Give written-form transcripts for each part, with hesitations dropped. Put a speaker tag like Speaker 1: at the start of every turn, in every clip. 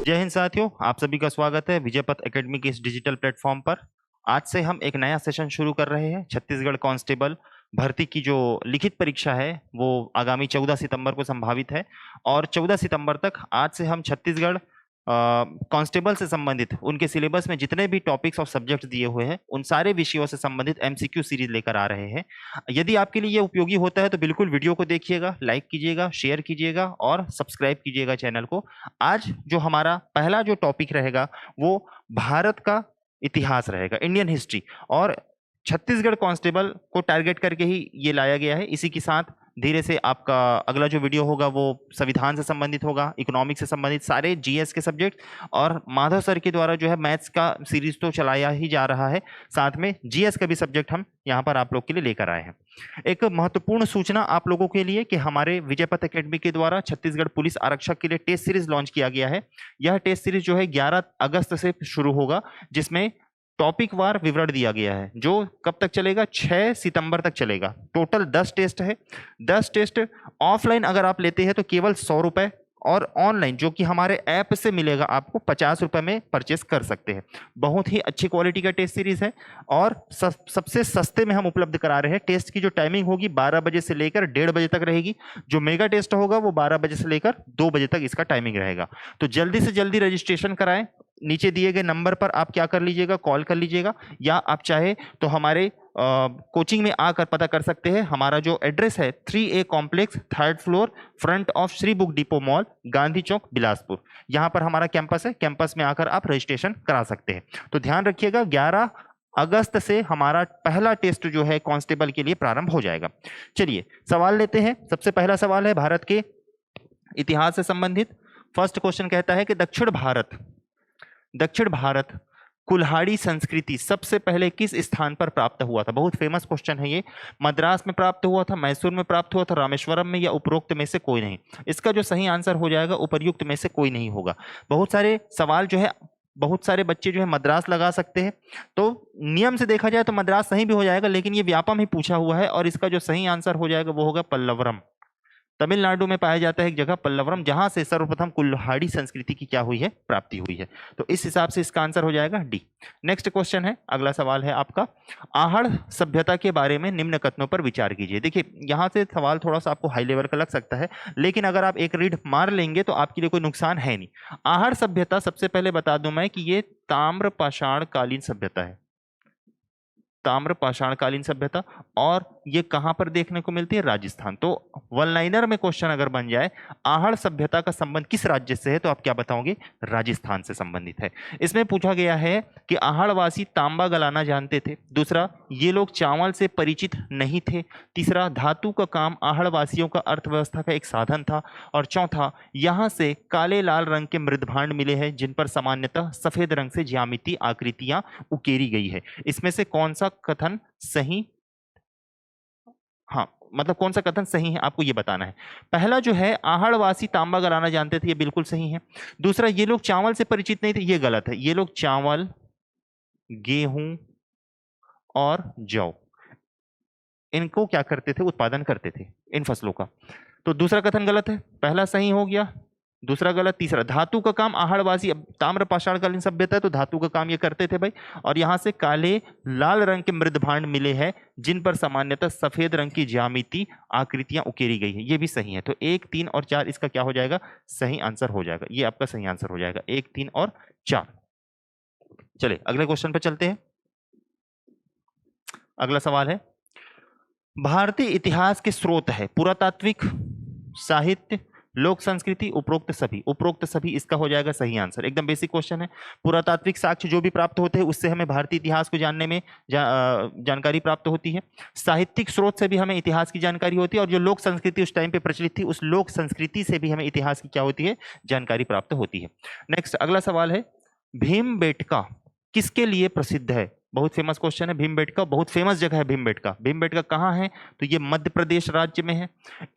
Speaker 1: जय हिंद साथियों, आप सभी का स्वागत है विजय पथ एकेडमी के इस डिजिटल प्लेटफॉर्म पर। आज से हम एक नया सेशन शुरू कर रहे हैं। छत्तीसगढ़ कांस्टेबल भर्ती की जो लिखित परीक्षा है वो आगामी 14 सितंबर को संभावित है और 14 सितंबर तक आज से हम छत्तीसगढ़ कांस्टेबल से संबंधित उनके सिलेबस में जितने भी टॉपिक्स और सब्जेक्ट्स दिए हुए हैं उन सारे विषयों से संबंधित एमसीक्यू सीरीज लेकर आ रहे हैं। यदि आपके लिए ये उपयोगी होता है तो बिल्कुल वीडियो को देखिएगा, लाइक कीजिएगा, शेयर कीजिएगा और सब्सक्राइब कीजिएगा चैनल को। आज जो हमारा पहला जो टॉपिक रहेगा वो भारत का इतिहास रहेगा, इंडियन हिस्ट्री, और छत्तीसगढ़ कांस्टेबल को टारगेट करके ही ये लाया गया है। इसी के साथ धीरे से आपका अगला जो वीडियो होगा वो संविधान से संबंधित होगा, इकोनॉमिक्स से संबंधित सारे जीएस के सब्जेक्ट, और माधव सर के द्वारा जो है मैथ्स का सीरीज तो चलाया ही जा रहा है, साथ में जीएस का भी सब्जेक्ट हम यहाँ पर आप लोग के लिए लेकर आए हैं। एक महत्वपूर्ण सूचना आप लोगों के लिए कि हमारे विजय पथ एकेडमी के द्वारा छत्तीसगढ़ पुलिस आरक्षक के लिए टेस्ट सीरीज लॉन्च किया गया है। यह टेस्ट सीरीज जो है 11 अगस्त से शुरू होगा, जिसमें टॉपिक वार विवरण दिया गया है, जो कब तक चलेगा, 6 सितंबर तक चलेगा। टोटल 10 टेस्ट है। 10 टेस्ट ऑफलाइन अगर आप लेते हैं तो केवल 100 रुपए, और ऑनलाइन जो कि हमारे ऐप से मिलेगा आपको 50 रुपए में परचेस कर सकते हैं। बहुत ही अच्छी क्वालिटी का टेस्ट सीरीज है और सबसे सस्ते में हम उपलब्ध करा रहे हैं। टेस्ट की जो टाइमिंग होगी 12 बजे से लेकर 1:30 बजे तक रहेगी। जो मेगा टेस्ट होगा वो 12 बजे से लेकर 2 बजे तक इसका टाइमिंग रहेगा। तो जल्दी से जल्दी रजिस्ट्रेशन कराएं। नीचे दिए गए नंबर पर आप क्या कर लीजिएगा, कॉल कर लीजिएगा, या आप चाहे तो हमारे कोचिंग में आकर पता कर सकते हैं। हमारा जो एड्रेस है 3A complex, 3rd floor, front of Shri book depot mall, Gandhi Chowk, Bilaspur. यहाँ पर हमारा कैंपस है। कैंपस में आकर आप रजिस्ट्रेशन करा सकते हैं। तो ध्यान रखिएगा 11 अगस्त से हमारा पहला टेस्ट जो है कांस्टेबल के लिए प्रारंभ हो जाएगा। चलिए सवाल लेते हैं। सबसे पहला सवाल है भारत के इतिहास से संबंधित। फर्स्ट क्वेश्चन कहता है कि दक्षिण भारत कुल्हाड़ी संस्कृति सबसे पहले किस स्थान पर प्राप्त हुआ था? बहुत फेमस क्वेश्चन है ये। मद्रास में प्राप्त हुआ था, मैसूर में प्राप्त हुआ था, रामेश्वरम में, या उपरोक्त में से कोई नहीं? इसका जो सही आंसर हो जाएगा उपर्युक्त में से कोई नहीं होगा। बहुत सारे सवाल जो है, बहुत सारे बच्चे जो है मद्रास लगा सकते हैं, तो नियम से देखा जाए तो मद्रास सही भी हो जाएगा, लेकिन ये व्यापम ही पूछा हुआ है और इसका जो सही आंसर हो जाएगा वो होगा पल्लवरम। तमिलनाडु में पाया जाता है एक जगह पल्लवरम, जहां से सर्वप्रथम कुल्हाड़ी संस्कृति की क्या हुई है, प्राप्ति हुई है। तो इस हिसाब से इसका आंसर हो जाएगा डी। नेक्स्ट क्वेश्चन है, अगला सवाल है आपका, आहड़ सभ्यता के बारे में निम्न कथनों पर विचार कीजिए। देखिए यहां से सवाल थोड़ा सा आपको हाई लेवल का लग सकता है, लेकिन अगर आप एक रीड मार लेंगे तो आपके लिए कोई नुकसान है नहीं। आहड़ सभ्यता, सबसे पहले बता दूं मैं कि ये ताम्र पाषाण कालीन सभ्यता है, ताम्र पाषाणकालीन सभ्यता, और ये कहां पर देखने को मिलती है? राजस्थान। तो वन लाइनर में क्वेश्चन अगर बन जाए आहड़ सभ्यता का संबंध किस राज्य से है, तो आप क्या बताओगे? राजस्थान से संबंधित है। इसमें पूछा गया है कि आहड़वासी तांबा गलाना जानते थे। दूसरा, ये लोग चावल से परिचित नहीं थे। तीसरा, धातु का काम आहड़वासियों का अर्थव्यवस्था का एक साधन था। और चौथा, यहां से काले लाल रंग के मृदभांड मिले हैं जिन पर सामान्यतः सफेद रंग से ज्यामिति आकृतियां उकेरी गई है। इसमें से कौन सा कथन सही, हाँ मतलब कौन सा कथन सही है आपको ये बताना है। पहला जो है आहड़वासी तांबा गलाना जानते थे, ये बिल्कुल सही है। दूसरा, ये लोग चावल से परिचित नहीं थे, ये गलत है। ये लोग चावल, गेहूं और जौ, इनको क्या करते थे? उत्पादन करते थे, इन फसलों का। तो दूसरा कथन गलत है, पहला सही हो गया, दूसरा गलत। तीसरा, धातु का काम आहड़वासी, अब ताम्र पाषाणकालीन सभ्यता है तो धातु का काम ये करते थे भाई। और यहां से काले लाल रंग के मृदभांड मिले हैं जिन पर सामान्यतः सफेद रंग की ज्यामिति आकृतियां उकेरी गई है, ये भी सही है। तो 1, 3 और 4 इसका क्या हो जाएगा? सही आंसर हो जाएगा। ये आपका सही आंसर हो जाएगा, 1, 3 और 4। चलिए अगले क्वेश्चन पर चलते हैं। अगला सवाल है, भारतीय इतिहास के स्रोत है पुरातात्विक, साहित्य, लोक संस्कृति, उपरोक्त सभी। उपरोक्त सभी इसका हो जाएगा सही आंसर। एकदम बेसिक क्वेश्चन है। पुरातात्विक साक्ष्य जो भी प्राप्त होते हैं उससे हमें भारतीय इतिहास को जानने में जानकारी प्राप्त होती है। साहित्यिक स्रोत से भी हमें इतिहास की जानकारी होती है, और जो लोक संस्कृति उस टाइम पे प्रचलित थी उस लोक संस्कृति से भी हमें इतिहास की क्या होती है? जानकारी प्राप्त होती है। नेक्स्ट अगला सवाल है, भीमबेटका किसके लिए प्रसिद्ध है? बहुत फेमस क्वेश्चन है। भीमबेटका बहुत फेमस जगह है। भीमबेटका, भीमबेटका कहाँ है? तो ये मध्य प्रदेश राज्य में है।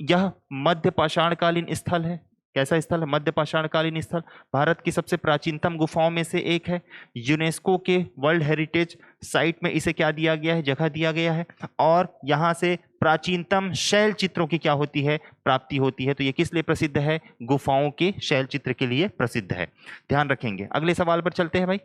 Speaker 1: यह मध्य पाषाणकालीन स्थल है। कैसा स्थल है? मध्य पाषाणकालीन स्थल। भारत की सबसे प्राचीनतम गुफाओं में से एक है। यूनेस्को के वर्ल्ड हेरिटेज साइट में इसे क्या दिया गया है? जगह दिया गया है। और यहाँ से प्राचीनतम शैल चित्रों की क्या होती है? प्राप्ति होती है। तो ये किस लिए प्रसिद्ध है? गुफाओं के शैल चित्र के लिए प्रसिद्ध है। ध्यान रखेंगे। अगले सवाल पर चलते हैं भाई।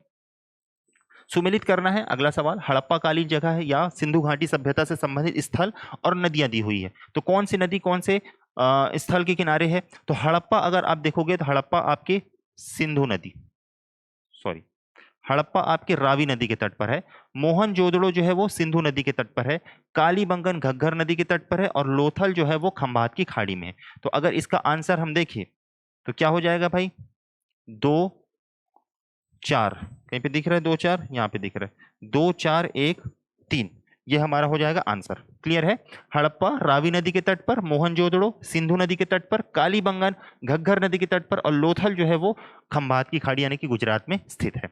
Speaker 1: सुमेलित करना है। अगला सवाल, हड़प्पा कालीन जगह है या सिंधु घाटी सभ्यता से संबंधित स्थल और नदियां दी हुई है। तो कौन सी नदी कौन से स्थल के किनारे है? तो हड़प्पा अगर आप देखोगे तो हड़प्पा आपके सिंधु नदी, सॉरी, हड़प्पा आपके रावी नदी के तट पर है। मोहनजोदड़ो जो है वो सिंधु नदी के तट पर है। कालीबंगन घग्गर नदी के तट पर है। और लोथल जो है वो खंभात की खाड़ी में है। तो अगर इसका आंसर हम देखें तो क्या हो जाएगा भाई? 2 4, कहीं पे दिख रहा है 2 4, यहाँ पे दिख रहा है 2 4 1 3, ये हमारा हो जाएगा आंसर। क्लियर है? हड़प्पा रावी नदी के तट पर, मोहनजोदड़ो सिंधु नदी के तट पर, कालीबंगन घग्गर नदी के तट पर और लोथल जो है वो खंभात की खाड़ी यानी कि गुजरात में स्थित है।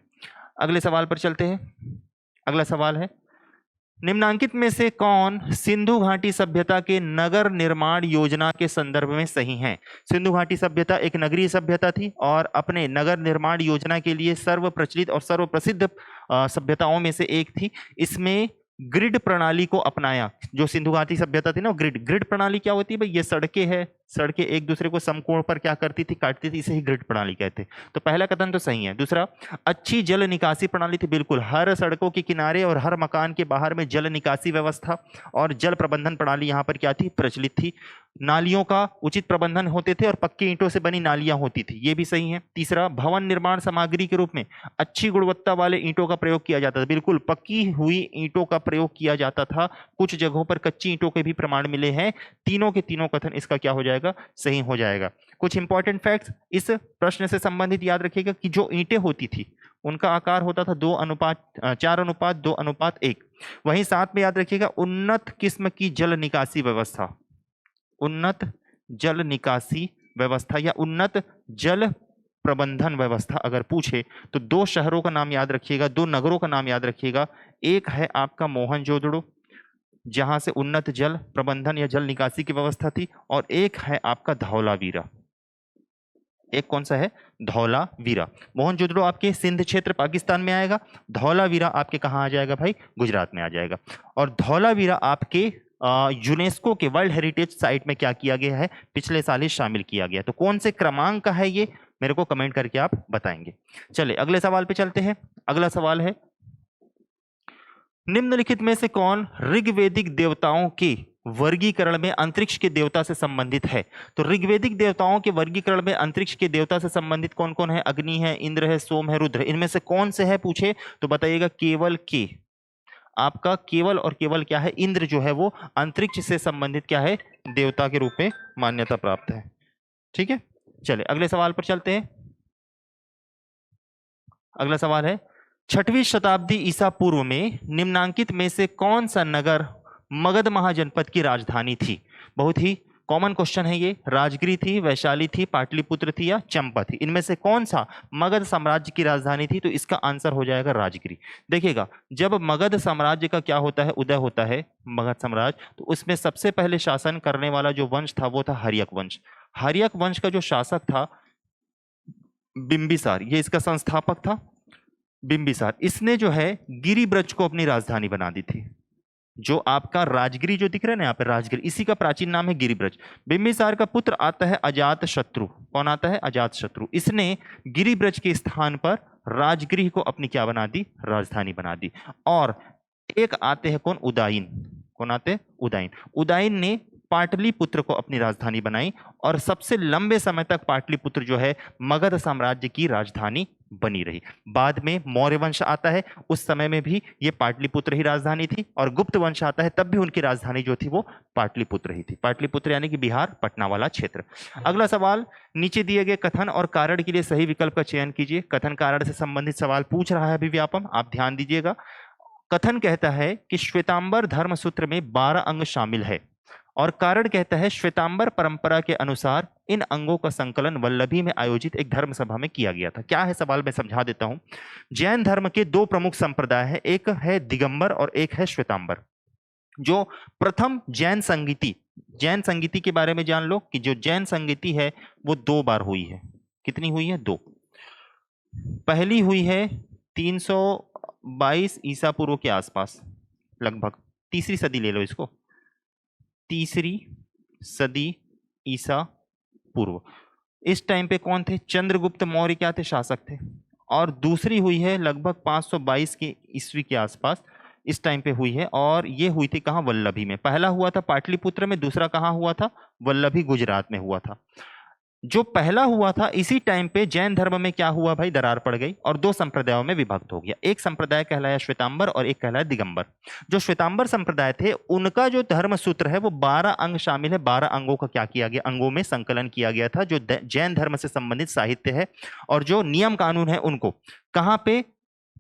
Speaker 1: अगले सवाल पर चलते हैं। अगला सवाल है, निम्नांकित में से कौन सिंधु घाटी सभ्यता के नगर निर्माण योजना के संदर्भ में सही है? सिंधु घाटी सभ्यता एक नगरीय सभ्यता थी और अपने नगर निर्माण योजना के लिए सर्व प्रचलित और सर्व प्रसिद्ध सभ्यताओं में से एक थी। इसमें ग्रिड प्रणाली को अपनाया। जो सिंधु घाटी सभ्यता थी ना, ग्रिड ग्रिड प्रणाली क्या होती है भाई? ये सड़कें हैं, सड़कें एक दूसरे को समकोण पर क्या करती थी? काटती थी। इसे ही ग्रिड प्रणाली कहते हैं। तो पहला कथन तो सही है। दूसरा, अच्छी जल निकासी प्रणाली थी। बिल्कुल, हर सड़कों के किनारे और हर मकान के बाहर में जल निकासी व्यवस्था और जल प्रबंधन प्रणाली यहाँ पर क्या थी? प्रचलित थी। नालियों का उचित प्रबंधन होते थे और पक्की ईंटों से बनी नालियां होती थी, ये भी सही है। तीसरा, भवन निर्माण सामग्री के रूप में अच्छी गुणवत्ता वाले ईंटों का प्रयोग किया जाता था। बिल्कुल, पक्की हुई ईंटों का प्रयोग किया जाता था। कुछ जगहों पर कच्ची ईंटों के भी प्रमाण मिले हैं। तीनों के तीनों कथन इसका क्या हो जाएगा? सही हो जाएगा। कुछ इंपॉर्टेंट फैक्ट्स इस प्रश्न से संबंधित याद रखिएगा कि जो ईंटें होती थी उनका आकार होता था 4:1। वहीं साथ में याद रखिएगा उन्नत किस्म की जल निकासी व्यवस्था, उन्नत जल निकासी व्यवस्था या उन्नत जल प्रबंधन व्यवस्था अगर पूछे तो 2 शहरों का नाम याद रखिएगा, 2 नगरों का नाम याद रखिएगा। एक है आपका मोहनजोदड़ो, जहां से उन्नत जल प्रबंधन या जल निकासी की व्यवस्था थी, और एक है आपका धौलावीरा। एक कौन सा है? धौलावीरा। मोहनजोदड़ो आपके सिंध क्षेत्र पाकिस्तान में आएगा। धौलावीरा आपके कहाँ आ जाएगा भाई? गुजरात में आ जाएगा। और धौलावीरा आपके यूनेस्को के वर्ल्ड हेरिटेज साइट में क्या किया गया है? पिछले साल ही शामिल किया गया। तो कौन से क्रमांक का है ये? मेरे को कमेंट करके आप बताएंगे। चलिए अगले सवाल पे चलते हैं। अगला सवाल है, निम्नलिखित में से कौन ऋग्वेदिक देवताओं के वर्गीकरण में अंतरिक्ष के देवता से संबंधित है? तो ऋग्वेदिक देवताओं के वर्गीकरण में अंतरिक्ष के देवता से संबंधित कौन कौन है? अग्नि है, इंद्र है, सोम है, रुद्र। इनमें से कौन से है पूछे तो बताइएगा केवल के। आपका केवल और केवल क्या है? इंद्र जो है वो अंतरिक्ष से संबंधित क्या है? देवता के रूप में मान्यता प्राप्त है। ठीक है, चलिए अगले सवाल पर चलते हैं। अगला सवाल है, 6वीं शताब्दी ईसा पूर्व में निम्नांकित में से कौन सा नगर मगध महाजनपद की राजधानी थी? बहुत ही कॉमन क्वेश्चन है ये। राजगिरी थी, वैशाली थी, पाटलिपुत्र थी या चंपा थी? इनमें से कौन सा मगध साम्राज्य की राजधानी थी? तो इसका आंसर हो जाएगा राजगिरी। देखिएगा, जब मगध साम्राज्य का क्या होता है? उदय होता है मगध साम्राज्य, तो उसमें सबसे पहले शासन करने वाला जो वंश था वो था हर्यक वंश। हर्यक वंश का जो शासक था बिंबिसार, ये इसका संस्थापक था बिंबिसार। इसने जो है गिरिब्रज को अपनी राजधानी बना दी थी। जो आपका राजगिरी जो दिख रहा है ना यहाँ पे, राजगिरी, इसी का प्राचीन नाम है गिरिब्रज। बिंबिसार का पुत्र आता है अजात शत्रु। कौन आता है? अजात शत्रु। इसने गिरिब्रज के स्थान पर राजगिरी को अपनी क्या बना दी? राजधानी बना दी। और एक आते हैं कौन? उदाइन। कौन आते हैं? उदाइन। उदाइन ने पाटलिपुत्र को अपनी राजधानी बनाई और सबसे लंबे समय तक पाटलिपुत्र जो है मगध साम्राज्य की राजधानी बनी रही। बाद में मौर्य वंश आता है, उस समय में भी ये पाटलिपुत्र ही राजधानी थी, और गुप्त वंश आता है तब भी उनकी राजधानी जो थी वो पाटलिपुत्र ही थी। पाटलिपुत्र यानी कि बिहार, पटना वाला क्षेत्र। अगला सवाल, नीचे दिए गए कथन और कारण के लिए सही विकल्प का चयन कीजिए। कथन कारण से संबंधित सवाल पूछ रहा है अभिव्यापम, आप ध्यान दीजिएगा। कथन कहता है कि श्वेतांबर धर्म सूत्र में 12 अंग शामिल है, और कारण कहता है श्वेतांबर परंपरा के अनुसार इन अंगों का संकलन वल्लभी में आयोजित एक धर्म सभा में किया गया था। क्या है सवाल, मैं समझा देता हूं। जैन धर्म के 2 प्रमुख संप्रदाय है, एक है दिगंबर और एक है श्वेतांबर। जो प्रथम जैन संगीति जैन संगीति के बारे में जान लो कि जो जैन संगीति है वो 2 बार हुई है। कितनी हुई है? 2। पहली हुई है 322 ईसा पूर्व के आसपास, लगभग तीसरी सदी ले लो इसको, तीसरी सदी ईसा पूर्व। इस टाइम पे कौन थे? चंद्रगुप्त मौर्य क्या थे? शासक थे। और दूसरी हुई है लगभग 522 के ईस्वी के आसपास, इस टाइम पे हुई है। और ये हुई थी कहाँ? वल्लभी में। पहला हुआ था पाटलिपुत्र में, दूसरा कहाँ हुआ था? वल्लभी गुजरात में हुआ था। जो पहला हुआ था इसी टाइम पे जैन धर्म में क्या हुआ भाई? दरार पड़ गई और 2 संप्रदायों में विभक्त हो गया। एक संप्रदाय कहलाया श्वेतांबर और एक कहलाया दिगंबर। जो श्वेतांबर संप्रदाय थे उनका जो धर्म सूत्र है वो 12 अंग शामिल है। 12 अंगों का क्या किया गया? अंगों में संकलन किया गया था। जो जैन धर्म से संबंधित साहित्य है और जो नियम कानून है उनको कहां पे?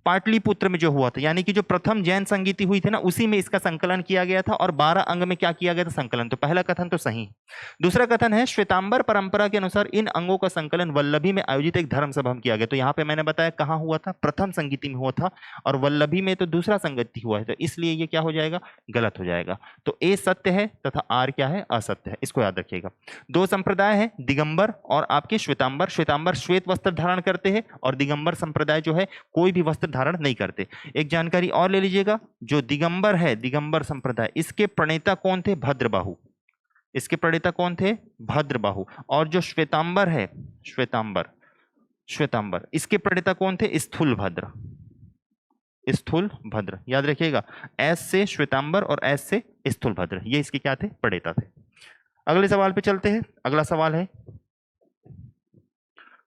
Speaker 1: पाटलिपुत्र में जो हुआ था, यानी कि जो प्रथम जैन संगीति हुई थी ना, उसी में इसका संकलन किया गया था और 12 अंग में क्या किया गया था? संकलन। तो पहला कथन तो सही। दूसरा कथन है श्वेतांबर परंपरा के अनुसार इन अंगों का संकलन वल्लभी में आयोजित एक धर्म सभा में किया गया। तो यहाँ पे मैंने बताया कहाँ हुआ था? प्रथम संगीति में हुआ था, और वल्लभी में तो दूसरा संगीति हुआ है, तो इसलिए ये क्या हो जाएगा? गलत हो जाएगा। तो ए सत्य है तथा आर क्या है? असत्य है। इसको याद रखिएगा। 2 संप्रदाय है, दिगंबर और आपके श्वेतांबर। श्वेतांबर श्वेत वस्त्र धारण करते हैं और दिगंबर संप्रदाय जो है कोई भी वस्त्र धारण नहीं करते। एक जानकारी और ले लीजिएगा, जो दिगंबर है, दिगंबर संप्रदाय, इसके प्रणेता कौन थे? भद्रबाहु। इसके प्रणेता कौन थे? भद्रबाहु। और जो श्वेतांबर है, श्वेतांबर इसके प्रणेता कौन थे? स्थूलभद्र। स्थूलभद्र याद रखिएगा, एस से श्वेतांबर और एस से स्थूलभद्र, ये इसके क्या थे? प्रणेता थे। अगले सवाल पे चलते हैं। अगला सवाल है,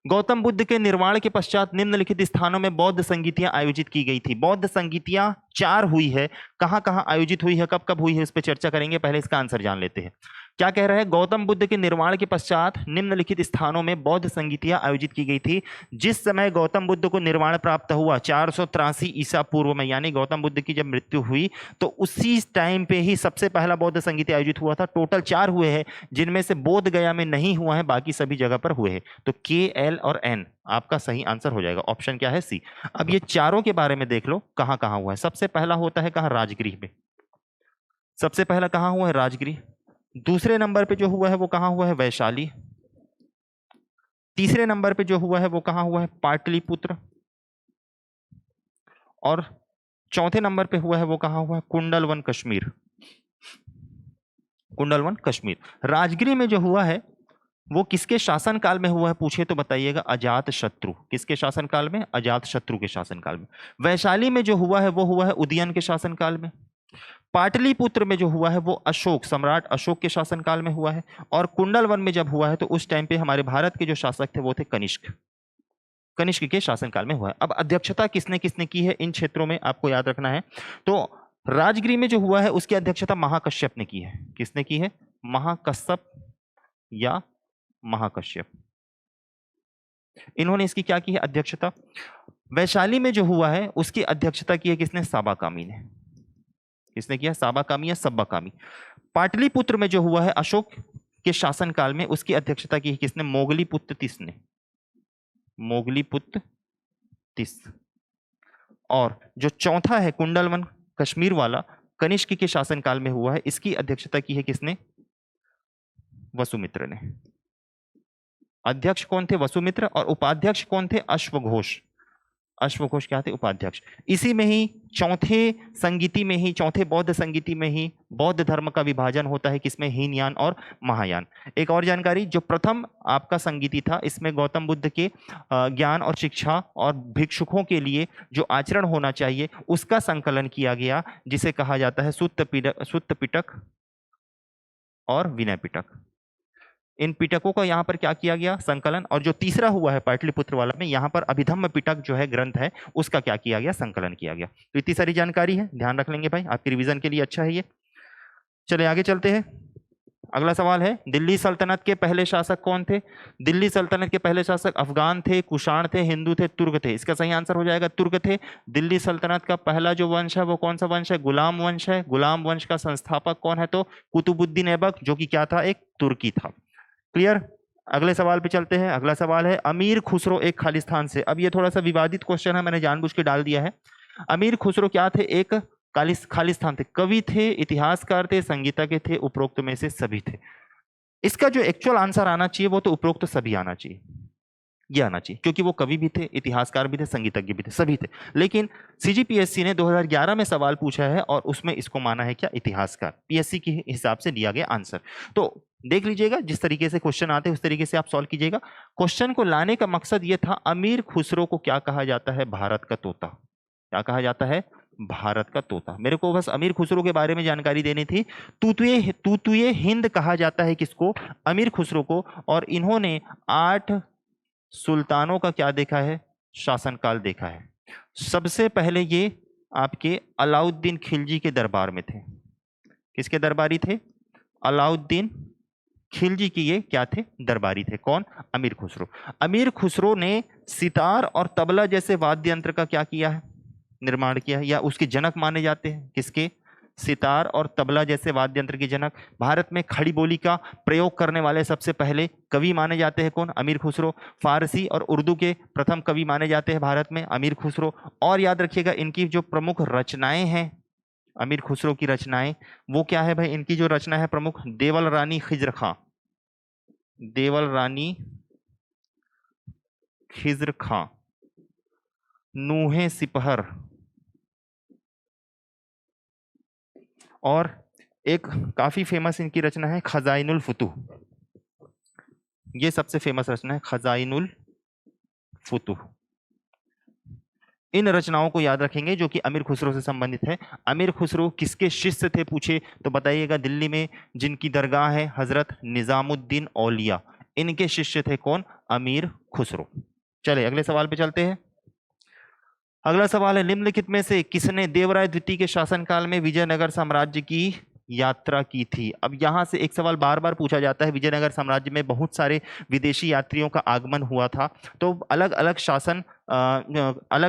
Speaker 1: गौतम बुद्ध के निर्वाण के पश्चात निम्नलिखित स्थानों में बौद्ध संगीतियां आयोजित की गई थी। बौद्ध संगीतियां 4 हुई है। कहां कहां आयोजित हुई है, कब कब हुई है, इस पर चर्चा करेंगे। पहले इसका आंसर जान लेते हैं। क्या कह रहा है? गौतम बुद्ध के निर्वाण के पश्चात निम्नलिखित स्थानों में बौद्ध संगीतियां आयोजित की गई थी। जिस समय गौतम बुद्ध को निर्वाण प्राप्त हुआ 483 ईसा पूर्व में, यानी गौतम बुद्ध की जब मृत्यु हुई तो उसी टाइम पे ही सबसे पहला बौद्ध संगीत आयोजित हुआ था। टोटल 4 हुए हैं, जिनमें से बोध गया में नहीं हुआ है, बाकी सभी जगह पर हुए हैं। तो के, एल और एन आपका सही आंसर हो जाएगा। ऑप्शन क्या है? सी। अब ये चारों के बारे में देख लो कहां कहां हुआ है। सबसे पहला होता है कहां? राजगृह में। सबसे पहला कहां हुआ है? राजगृह। दूसरे नंबर पे जो हुआ है वो कहां हुआ है? वैशाली। तीसरे नंबर पे जो हुआ है वो कहां हुआ है? पाटलिपुत्र। और चौथे नंबर पे हुआ है वो कहां हुआ है? कुंडलवन, कश्मीर। कुंडलवन, कश्मीर। राजगृह में जो हुआ है वो किसके शासन काल में हुआ है पूछे तो बताइएगा? अजात शत्रु। किसके शासन काल में? अजात शत्रु के शासन काल में। वैशाली में जो हुआ है वो हुआ है उदयन के शासन काल में। पाटलिपुत्र में जो हुआ है वो अशोक, सम्राट अशोक के शासनकाल में हुआ है। और कुंडलवन में जब हुआ है तो उस टाइम पे हमारे भारत के जो शासक थे वो थे कनिष्क। कनिष्क के शासनकाल में हुआ है। अब अध्यक्षता किसने किसने की है इन क्षेत्रों में आपको याद रखना है। तो राजगृह में जो हुआ है उसकी अध्यक्षता महाकश्यप ने की है। किसने की है? महाकश्यप या महाकश्यप, इन्होंने इसकी क्या की है? अध्यक्षता। वैशाली में जो हुआ है उसकी अध्यक्षता की है किसने? साबाकामी ने। किसने किया? साबाकामी या सब्बाकामी। पाटलिपुत्र में जो हुआ है अशोक के शासनकाल में, उसकी अध्यक्षता की है किसने? मोगलीपुत्र तिस ने। मोगलीपुत्र तिस। और जो चौथा है कुंडलवन कश्मीर वाला, कनिष्क के शासनकाल में हुआ है, इसकी अध्यक्षता की है किसने? वसुमित्र ने। अध्यक्ष कौन थे? वसुमित्र। और उपाध्यक्ष कौन थे? अश्वघोष। अश्वघोष क्या थे? उपाध्यक्ष। इसी में ही चौथे संगीति में ही, चौथे बौद्ध संगीति में ही बौद्ध धर्म का विभाजन होता है किसमें? हीनयान और महायान। एक और जानकारी, जो प्रथम आपका संगीति था इसमें गौतम बुद्ध के ज्ञान और शिक्षा और भिक्षुकों के लिए जो आचरण होना चाहिए उसका संकलन किया गया, जिसे कहा जाता है सुत्त पिटक और विनय पिटक। इन पिटकों का यहाँ पर क्या किया गया? संकलन। और जो तीसरा हुआ है पाटलिपुत्र वाला में, यहाँ पर अभिधम्म पिटक जो है ग्रंथ है उसका क्या किया गया? संकलन किया गया। तो इतनी सारी जानकारी है, ध्यान रख लेंगे भाई, आपकी रिवीजन के लिए अच्छा है ये। चलिए आगे चलते हैं। अगला सवाल है, दिल्ली सल्तनत के पहले शासक कौन थे? दिल्ली सल्तनत के पहले शासक अफगान थे, कुषाण थे, हिंदू थे, तुर्क थे। इसका सही आंसर हो जाएगा तुर्क थे। दिल्ली सल्तनत का पहला जो वंश है वो कौन सा वंश है? गुलाम वंश है। गुलाम वंश का संस्थापक कौन है? तो कुतुबुद्दीन ऐबक, जो कि क्या था? एक तुर्की था। क्लियर? अगले सवाल पे चलते हैं। अगला सवाल है, अमीर खुसरो एक खालिस्तान से। अब ये थोड़ा सा विवादित क्वेश्चन है, मैंने जानबूझ के डाल दिया है। अमीर खुसरो क्या थे? एक खालिस्तान थे, कवि थे, इतिहासकार थे, संगीतज्ञ थे, उपरोक्त में से सभी थे। इसका जो एक्चुअल आंसर आना चाहिए वो तो उपरोक्त सभी आना चाहिए, ये आना चाहिए, क्योंकि वो कवि भी थे, इतिहासकार भी थे, संगीतज्ञ भी थे, सभी थे। लेकिन सीजीपीएससी ने 2011 में सवाल पूछा है और उसमें इसको माना है क्या, इतिहासकार, पीएससी के हिसाब से दिया गया आंसर। तो देख लीजिएगा, जिस तरीके से क्वेश्चन आते हैं उस तरीके से आप सॉल्व कीजिएगा। क्वेश्चन को लाने का मकसद ये था, अमीर खुसरो को क्या कहा जाता है, भारत का तोता। क्या कहा जाता है, भारत का तोता। मेरे को बस अमीर खुसरो के बारे में जानकारी देनी थी। तूतुए हिंद कहा जाता है किसको, अमीर खुसरो को। और इन्होंने 8 सुल्तानों का क्या देखा है, शासनकाल देखा है। सबसे पहले ये आपके अलाउद्दीन खिलजी के दरबार में थे। किसके दरबारी थे, अलाउद्दीन खिलजी की ये क्या थे, दरबारी थे। कौन, अमीर खुसरो। अमीर खुसरो ने सितार और तबला जैसे वाद्य यंत्र का क्या किया है, निर्माण किया है, या उसके जनक माने जाते हैं। किसके, सितार और तबला जैसे वाद्य यंत्र के जनक। भारत में खड़ी बोली का प्रयोग करने वाले सबसे पहले कवि माने जाते हैं कौन, अमीर खुसरो। फारसी और उर्दू के प्रथम कवि माने जाते हैं भारत में, अमीर खुसरो। और याद रखिएगा, इनकी जो प्रमुख रचनाएं हैं, अमीर खुसरो की रचनाएं, वो क्या है भाई, इनकी जो रचना है प्रमुख, देवल रानी खिज्र खां, देवल रानी खिज्र खां, नूहे सिपहर, और एक काफी फेमस इनकी रचना है खजाइनुल फुतूह। ये सबसे फेमस रचना है खजाइनुल फुतूह। इन रचनाओं को याद रखेंगे जो कि अमीर खुसरो से संबंधित है। अमीर खुसरो किसके शिष्य थे पूछे तो बताइएगा, दिल्ली में जिनकी दरगाह है हजरत निजामुद्दीन औलिया, इनके शिष्य थे कौन, अमीर खुसरो। चले अगले सवाल पे चलते हैं। अगला सवाल है, निम्नलिखित में से किसने देवराय द्वितीय के शासनकाल में विजयनगर साम्राज्य की यात्रा की थी। अब यहां से एक सवाल बार बार पूछा जाता है, विजयनगर साम्राज्य में बहुत सारे विदेशी यात्रियों का आगमन हुआ था, तो अलग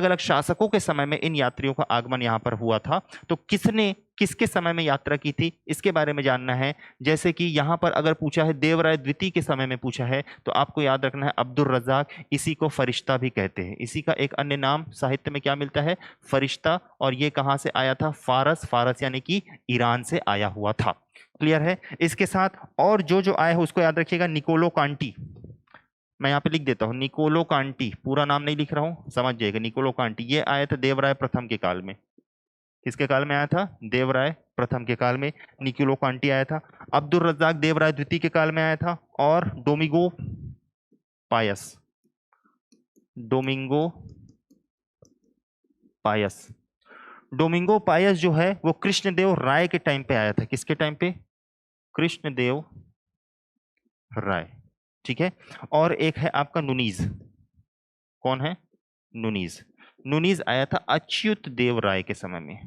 Speaker 1: अलग शासकों के समय में इन यात्रियों का आगमन यहाँ पर हुआ था। तो किसने किसके समय में यात्रा की थी, इसके बारे में जानना है। जैसे कि यहाँ पर अगर पूछा है देवराय द्वितीय के समय में पूछा है, तो आपको याद रखना है अब्दुल रज़ाक, इसी को फरिश्ता भी कहते हैं। इसी का एक अन्य नाम साहित्य में क्या मिलता है, फरिश्ता। और ये कहाँ से आया था, फारस यानी कि ईरान से आया हुआ था। क्लियर है। इसके साथ और जो आए हैं उसको याद रखिएगा, निकोलो कांटी, मैं यहाँ पे लिख देता हूँ निकोलो कांटी, पूरा नाम नहीं लिख रहा हूँ, समझ जाइएगा। निकोलो कांटी ये आया था देवराय प्रथम के काल में। किसके काल में आया था, देवराय प्रथम के काल में निकोलो कांटी आया था। अब्दुल रज़ाक देवराय द्वितीय के काल में आया था। और डोमिंगो पायस जो है वो कृष्णदेव राय के टाइम पे आया था। किसके टाइम पे, कृष्णदेव राय, ठीक है। और एक है आपका नुनीज, कौन है, नुनीज आया था अच्युत देव राय के समय में,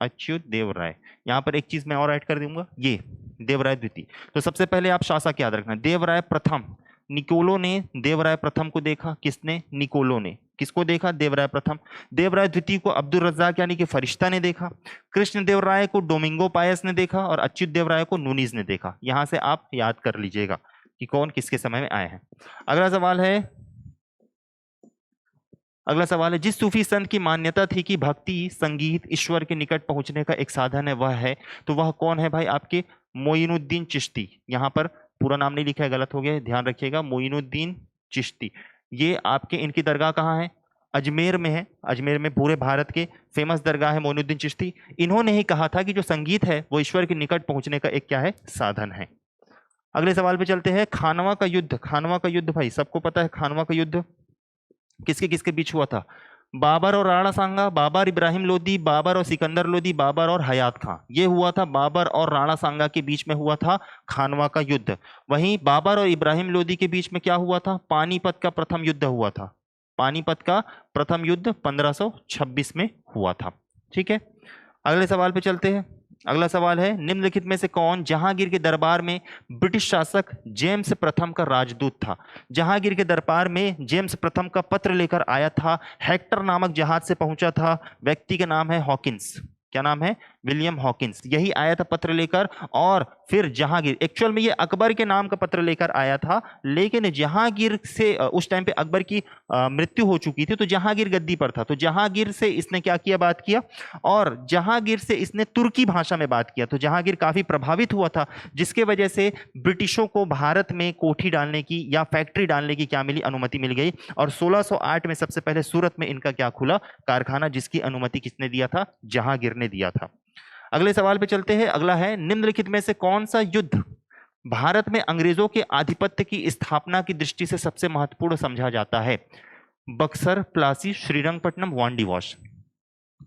Speaker 1: अच्युत देव राय। यहां पर एक चीज मैं और ऐड कर दूंगा, ये देवराय द्वितीय। तो सबसे पहले आप शासक याद रखना, देवराय प्रथम, निकोलो ने देवराय प्रथम को देखा। किसने, निकोलो ने किसको देखा, देवराय प्रथम। देवराय द्वितीय को अब्दुल रज़ाक यानी कि फरिश्ता ने देखा। कृष्ण देव राय को डोमिंगो पायस ने देखा और अच्युत देव राय को नुनीज ने देखा। यहां से आप याद कर लीजिएगा कि कौन किसके समय में आए हैं। अगला सवाल है, जिस सूफी संत की मान्यता थी कि भक्ति संगीत ईश्वर के निकट पहुंचने का एक साधन है, वह है, तो वह कौन है भाई, आपके मोइनुद्दीन चिश्ती। यहां पर पूरा नाम नहीं लिखा है, गलत हो गया, ध्यान रखिएगा, मोइनुद्दीन चिश्ती। ये आपके इनकी दरगाह कहाँ है, अजमेर में है। अजमेर में पूरे भारत के फेमस दरगाह है मोइनुद्दीन चिश्ती। इन्होंने ही कहा था कि जो संगीत है वो ईश्वर के निकट पहुंचने का एक क्या है, साधन है। अगले सवाल पे चलते हैं, खानवा का युद्ध भाई सबको पता है। खानवा का युद्ध किसके किसके बीच हुआ था, बाबर और राणा सांगा, बाबर इब्राहिम लोदी, बाबर और सिकंदर लोदी, बाबर और हयात खां। ये हुआ था बाबर और राणा सांगा के बीच में हुआ था खानवा का युद्ध। वहीं बाबर और इब्राहिम लोदी के बीच में क्या हुआ था, पानीपत का प्रथम युद्ध हुआ था। पानीपत का प्रथम युद्ध 1526 में हुआ था। ठीक है, अगले सवाल पे चलते हैं। अगला सवाल है, निम्नलिखित में से कौन जहांगीर के दरबार में ब्रिटिश शासक जेम्स प्रथम का राजदूत था। जहांगीर के दरबार में जेम्स प्रथम का पत्र लेकर आया था, हेक्टर नामक जहाज से पहुंचा था, व्यक्ति का नाम है हॉकिंस। क्या नाम है, विलियम हॉकिंस, यही आया था पत्र लेकर। और फिर जहांगीर, एक्चुअल में ये अकबर के नाम का पत्र लेकर आया था, लेकिन जहांगीर से उस टाइम पे अकबर की मृत्यु हो चुकी थी, तो जहांगीर गद्दी पर था, तो जहांगीर से इसने क्या किया, बात किया, और जहांगीर से इसने तुर्की भाषा में बात किया। तो जहांगीर काफी प्रभावित हुआ था, जिसके वजह से ब्रिटिशों को भारत में कोठी डालने की या फैक्ट्री डालने की क्या मिली, अनुमति मिल गई। और 1608 में सबसे पहले सूरत में इनका क्या खुला, कारखाना, जिसकी अनुमति किसने दिया था, जहांगीर ने दिया था। अगले सवाल पे चलते हैं। अगला है, निम्नलिखित में से कौन सा युद्ध भारत में अंग्रेजों के आधिपत्य की स्थापना की दृष्टि से सबसे महत्वपूर्ण समझा जाता है? बक्सर, प्लासी, श्रीरंगपट्टनम, वांडीवॉश।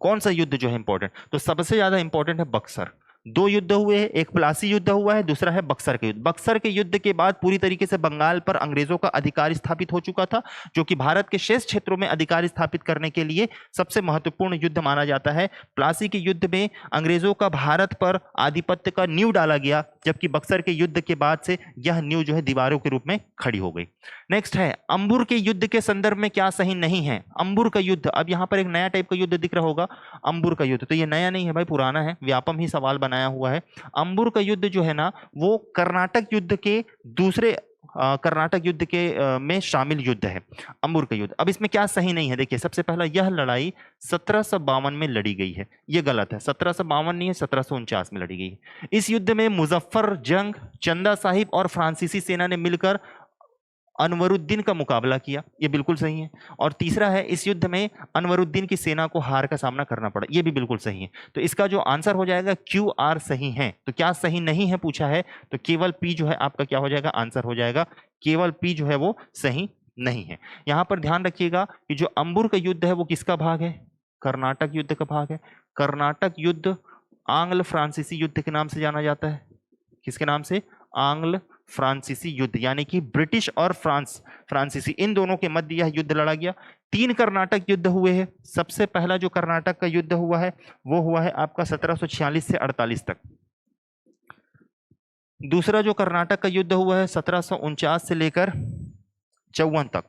Speaker 1: कौन सा युद्ध जो है इंपॉर्टेंट? तो सबसे ज्यादा इंपॉर्टेंट है बक्सर। दो युद्ध हुए हैं, एक प्लासी युद्ध हुआ है, दूसरा है बक्सर के युद्ध। बक्सर के युद्ध के बाद पूरी तरीके से बंगाल पर अंग्रेजों का अधिकार स्थापित हो चुका था, जो कि भारत के शेष क्षेत्रों में अधिकार स्थापित करने के लिए सबसे महत्वपूर्ण युद्ध माना जाता है। प्लासी के युद्ध में अंग्रेजों का भारत पर आधिपत्य का नींव डाला गया, जबकि बक्सर के युद्ध के बाद से यह नींव जो है दीवारों के रूप में खड़ी हो गई। नेक्स्ट है, अंबुर के युद्ध के संदर्भ में क्या सही नहीं है? अंबुर का युद्ध, अब यहां पर एक नया टाइप का युद्ध दिख रहा होगा, अंबुर का युद्ध, तो ये नया नहीं है भाई, पुराना है, व्यापम ही सवाल बनाया हुआ है। अंबुर का युद्ध जो है ना, वो कर्नाटक युद्ध के दूसरे कर्नाटक युद्ध के में शामिल युद्ध है, अंबुर का युद्ध। अब इसमें क्या सही नहीं है, देखिए, सबसे पहला, यह लड़ाई 1752 में लड़ी गई है, ये गलत है, 1752 नहीं है, 1749 में लड़ी गई है। इस युद्ध में मुजफ्फर जंग, चंदा साहिब और फ्रांसीसी सेना ने मिलकर अनवरुद्दीन का मुकाबला किया, ये बिल्कुल सही है। और तीसरा है, इस युद्ध में अनवरुद्दीन की सेना को हार का सामना करना पड़ा, ये भी बिल्कुल सही है। तो इसका जो आंसर हो जाएगा क्यू आर सही है। तो क्या सही नहीं है पूछा है, तो केवल पी जो है आपका क्या हो जाएगा, आंसर हो जाएगा, केवल पी जो है वो सही नहीं है। यहां पर ध्यान रखिएगा कि जो अंबुर का युद्ध है वो किसका भाग है, कर्नाटक युद्ध का भाग है। कर्नाटक युद्ध आंग्ल फ्रांसीसी युद्ध के नाम से जाना जाता है, किसके नाम से, आंग्ल फ्रांसीसी युद्ध, यानी कि ब्रिटिश और फ्रांसीसी इन दोनों के मध्य यह युद्ध लड़ा गया। 3 कर्नाटक युद्ध हुए हैं। सबसे पहला जो कर्नाटक का युद्ध हुआ है वो हुआ है आपका 1746 से 48 तक। दूसरा जो कर्नाटक का युद्ध हुआ है 1749 से लेकर 54 तक।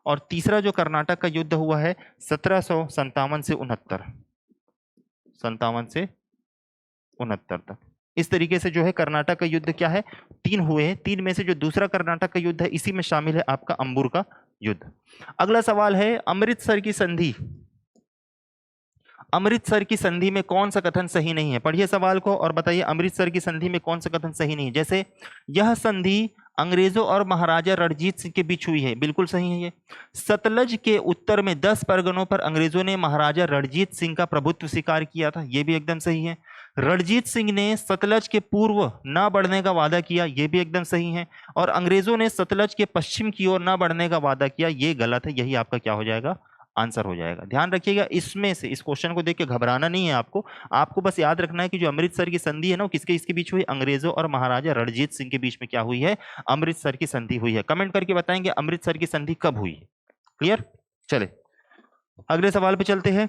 Speaker 1: और तीसरा जो कर्नाटक का युद्ध हुआ है 1757 से 69 तक। इस तरीके से जो है कर्नाटक का युद्ध क्या है, 3 हुए हैं। 3 में से जो दूसरा कर्नाटक का युद्ध है इसी में शामिल है आपका अंबुर का युद्ध। अगला सवाल है, अमृतसर की संधि, अमृतसर की संधि में कौन सा कथन सही नहीं है? पढ़िए सवाल को और बताइए अमृतसर की संधि में कौन सा कथन सही नहीं है। जैसे, यह संधि अंग्रेजों और महाराजा रणजीत सिंह के बीच हुई है, बिल्कुल सही है ये। सतलज के उत्तर में 10 परगनों पर अंग्रेजों ने महाराजा रणजीत सिंह का प्रभुत्व स्वीकार किया था, ये भी एकदम सही है। रणजीत सिंह ने सतलज के पूर्व न बढ़ने का वादा किया, ये भी एकदम सही है। और अंग्रेजों ने सतलज के पश्चिम की ओर न बढ़ने का वादा किया, ये गलत है। यही आपका क्या हो जाएगा, आंसर हो जाएगा। ध्यान रखिएगा, इसमें से इस क्वेश्चन को देख के घबराना नहीं है आपको बस याद रखना है कि जो अमृतसर की संधि है ना, किसके इसके बीच हुई, अंग्रेजों और महाराजा रणजीत सिंह के बीच में क्या हुई है, अमृतसर की संधि हुई है। कमेंट करके बताएंगे अमृतसर की संधि कब हुई है। क्लियर? चले अगले सवाल पे चलते हैं।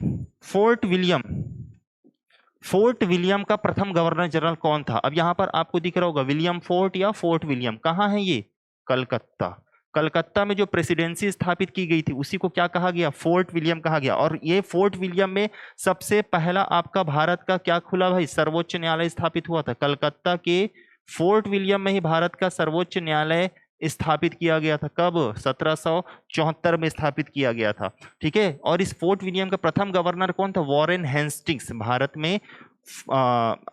Speaker 1: फोर्ट विलियम का प्रथम गवर्नर जनरल कौन था? अब यहां पर आपको दिख रहा होगा विलियम फोर्ट या फोर्ट विलियम, कहां है ये, कलकत्ता। कलकत्ता में जो प्रेसिडेंसी स्थापित की गई थी उसी को क्या कहा गया, फोर्ट विलियम कहा गया। और ये फोर्ट विलियम में सबसे पहला आपका भारत का क्या खुला भाई, सर्वोच्च न्यायालय स्थापित हुआ था। कलकत्ता के फोर्ट विलियम में ही भारत का सर्वोच्च न्यायालय स्थापित किया गया था। कब? 1774 में स्थापित किया गया था। ठीक है। और इस फोर्ट विलियम का प्रथम गवर्नर कौन था, वॉरेन हेस्टिंग्स। भारत में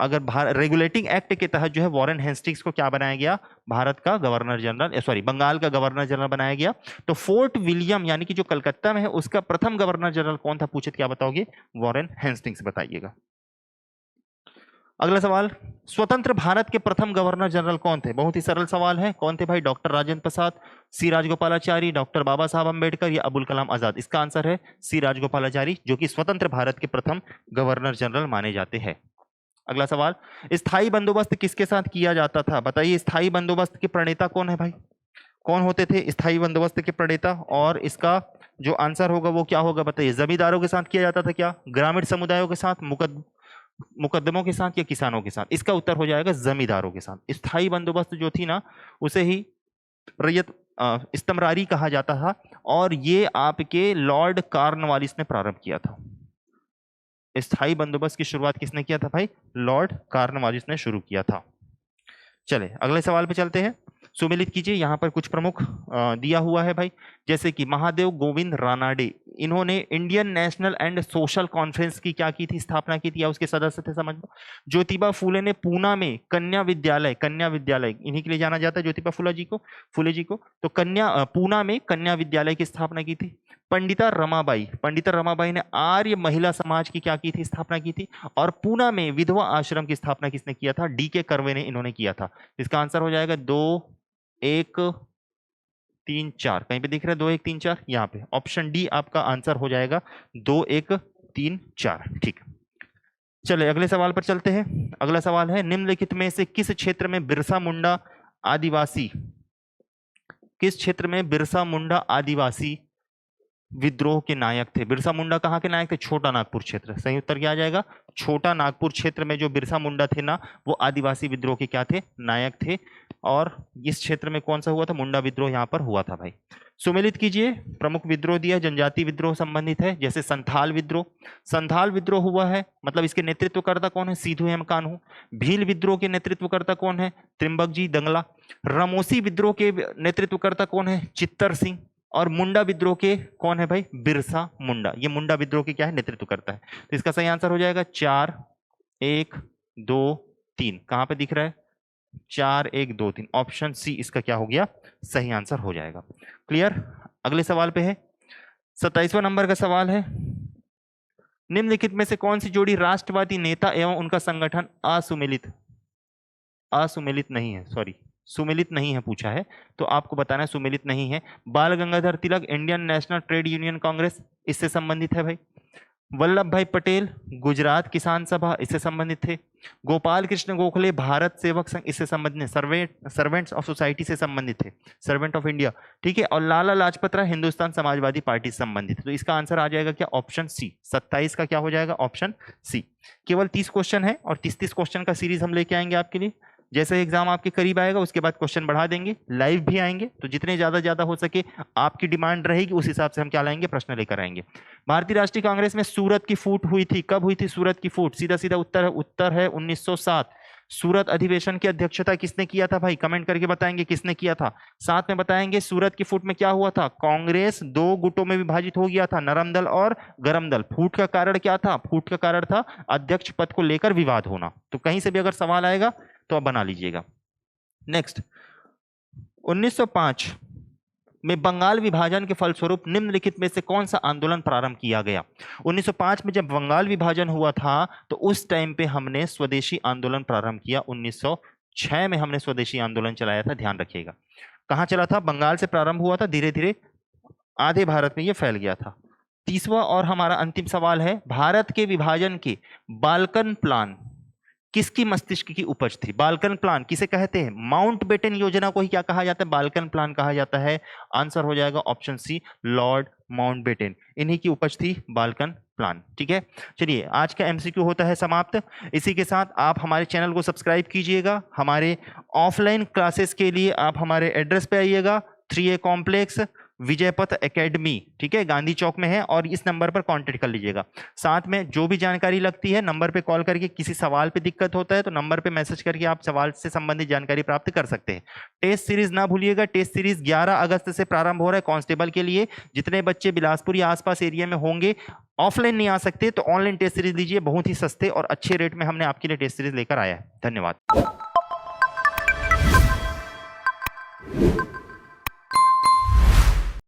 Speaker 1: अगर रेगुलेटिंग एक्ट के तहत जो है वॉरेन हेस्टिंग्स को क्या बनाया गया, भारत का गवर्नर जनरल, सॉरी बंगाल का गवर्नर जनरल बनाया गया। तो फोर्ट विलियम यानी कि जो कलकत्ता में है उसका प्रथम गवर्नर जनरल कौन था, पूछे क्या बताओगे, वॉरेन हेस्टिंग्स बताइएगा। अगला सवाल, स्वतंत्र भारत के प्रथम गवर्नर जनरल कौन थे? बहुत ही सरल सवाल है, कौन थे भाई, डॉक्टर राजेंद्र प्रसाद, सी राजगोपालाचारी, डॉक्टर बाबा साहब अंबेडकर या अबुल कलाम आजाद? इसका आंसर है सी राजगोपालाचारी, जो कि स्वतंत्र भारत के प्रथम गवर्नर जनरल माने जाते हैं। अगला सवाल, स्थायी बंदोबस्त किसके साथ किया जाता था? बताइए स्थायी बंदोबस्त के प्रणेता कौन है भाई, कौन होते थे स्थायी बंदोबस्त के प्रणेता? और इसका जो आंसर होगा वो क्या होगा बताइए। जमींदारों के साथ किया जाता था क्या, ग्रामीण समुदायों के साथ, मुकदमों के साथ या किसानों के साथ? इसका उत्तर हो जाएगा जमींदारों के साथ। स्थायी बंदोबस्त जो थी ना उसे ही रैयत इस्तमरारी कहा जाता था, और ये आपके लॉर्ड कॉर्नवालिस ने प्रारंभ किया था। स्थायी बंदोबस्त की शुरुआत किसने किया था भाई? लॉर्ड कॉर्नवालिस ने शुरू किया था। चले अगले सवाल पे चलते हैं। सुमेलित कीजिए, यहाँ पर कुछ प्रमुख दिया हुआ है भाई, जैसे कि महादेव गोविंद रानाडे, इन्होंने Indian national and social conference की क्या की थी? स्थापना की थी, या उसके सदस्य थे, समझ लो। ज्योतिबा फूले ने पूना में कन्या विद्यालय इन्हीं के लिए जाना जाता है, ज्योतिबा फूले जी को तो पूना में कन्या विद्यालय की स्थापना की थी। पंडिता रमाबाई ने आर्य महिला समाज की क्या की थी? स्थापना की थी। और पूना में विधवा आश्रम की स्थापना किसने किया था? D.K. कर्वे ने इन्होंने किया था। इसका आंसर हो जाएगा 2 1 3 4, कहीं पे दिख रहा है 2 1 3 4, यहाँ पे ऑप्शन डी आपका आंसर हो जाएगा 2 1 3 4। ठीक, चले अगले सवाल पर चलते हैं। अगला सवाल है, निम्नलिखित में से किस क्षेत्र में बिरसा मुंडा आदिवासी विद्रोह के नायक थे? बिरसा मुंडा कहाँ के नायक थे? छोटा नागपुर क्षेत्र। सही उत्तर क्या आ जाएगा? छोटा नागपुर क्षेत्र में जो बिरसा मुंडा थे ना, वो आदिवासी विद्रोह के क्या थे? नायक थे। और इस क्षेत्र में कौन सा हुआ था? मुंडा विद्रोह यहाँ पर हुआ था भाई। सुमेलित कीजिए, प्रमुख विद्रोह दिया, जनजाति विद्रोह संबंधित है, जैसे संथाल विद्रोह हुआ है, मतलब इसके नेतृत्वकर्ता कौन है? सिधू एम कान्हू। भील विद्रोह के नेतृत्वकर्ता कौन है? त्रिम्बक जी दंगला। रमोसी विद्रोह के नेतृत्वकर्ता कौन है? चित्तर सिंह। और मुंडा विद्रोह के कौन है भाई? बिरसा मुंडा। ये मुंडा विद्रोह के क्या है? नेतृत्व करता है। तो इसका सही आंसर हो जाएगा 4 1 2 3। कहां पे दिख रहा है? 4 1 2 3, ऑप्शन सी इसका क्या हो गया? सही आंसर हो जाएगा। क्लियर? अगले सवाल पे है, 27वां नंबर का सवाल है, निम्नलिखित में से कौन सी जोड़ी राष्ट्रवादी नेता एवं उनका संगठन सुमेलित नहीं है पूछा है, तो आपको बताना है सुमेलित नहीं है। Bal Gangadhar Tilak Indian National Trade Union Congress, इससे संबंधित है भाई। वल्लभ भाई पटेल गुजरात किसान सभा, इससे संबंधित थे। गोपाल कृष्ण गोखले भारत सेवक संघ, इससे संबंधित, सर्वेंट्स ऑफ सोसाइटी से संबंधित थे, सर्वेंट ऑफ इंडिया, ठीक है। और लाला लाजपत राय हिंदुस्तान समाजवादी पार्टी से संबंधित है। तो इसका आंसर आ जाएगा क्या? Option C. 27 का क्या हो जाएगा? Option C. केवल 30 क्वेश्चन है और 30 क्वेश्चन का सीरीज हम लेके आएंगे आपके लिए। जैसे एग्जाम आपके करीब आएगा उसके बाद क्वेश्चन बढ़ा देंगे, लाइव भी आएंगे, तो जितने ज्यादा हो सके आपकी डिमांड रहेगी उस हिसाब से हम क्या लाएंगे? प्रश्न लेकर आएंगे। भारतीय राष्ट्रीय कांग्रेस में सूरत की फूट हुई थी, कब हुई थी सूरत की फूट? सीधा उत्तर है 1907। सूरत अधिवेशन की अध्यक्षता किसने किया था भाई? कमेंट करके बताएंगे किसने किया था। साथ में बताएंगे सूरत की फूट में क्या हुआ था? कांग्रेस 2 गुटों में विभाजित हो गया था, नरम दल और गरम दल। फूट का कारण क्या था? फूट का कारण था अध्यक्ष पद को लेकर विवाद होना। तो कहीं से भी अगर सवाल आएगा तो आप बना लीजिएगा। नेक्स्ट, 1905 में बंगाल विभाजन के फलस्वरूप निम्नलिखित में से कौन सा आंदोलन प्रारंभ किया गया? 1905 में जब बंगाल विभाजन हुआ था तो उस टाइम पे हमने स्वदेशी आंदोलन प्रारंभ किया। 1906 में हमने स्वदेशी आंदोलन चलाया था, ध्यान रखिएगा। कहां चला था? बंगाल से प्रारंभ हुआ था, धीरे धीरे आधे भारत में यह फैल गया था। 30वां और हमारा अंतिम सवाल है, भारत के विभाजन के बाल्कन प्लान किसकी मस्तिष्क की उपज थी? बाल्कन प्लान किसे कहते हैं? माउंटबेटन योजना को ही क्या कहा जाता है? बाल्कन प्लान कहा जाता है। आंसर हो जाएगा ऑप्शन सी, लॉर्ड माउंटबेटन। इन्हीं की उपज थी बाल्कन प्लान, ठीक है। चलिए आज का एमसीक्यू होता है समाप्त। इसी के साथ आप हमारे चैनल को सब्सक्राइब कीजिएगा। हमारे ऑफलाइन क्लासेस के लिए आप हमारे एड्रेस पे आइएगा, 3A कॉम्प्लेक्स, विजयपथ एकेडमी, ठीक है, गांधी चौक में है, और इस नंबर पर कांटेक्ट कर लीजिएगा। साथ में जो भी जानकारी लगती है नंबर पे कॉल करके, किसी सवाल पे दिक्कत होता है तो नंबर पे मैसेज करके आप सवाल से संबंधित जानकारी प्राप्त कर सकते हैं। टेस्ट सीरीज ना भूलिएगा, टेस्ट सीरीज 11 अगस्त से प्रारंभ हो रहा है कांस्टेबल के लिए। जितने बच्चे बिलासपुर या आसपास एरिया में होंगे, ऑफलाइन नहीं आ सकते, तो ऑनलाइन टेस्ट सीरीज लीजिए, बहुत ही सस्ते और अच्छे रेट में हमने आपके लिए टेस्ट सीरीज लेकर आया है। धन्यवाद।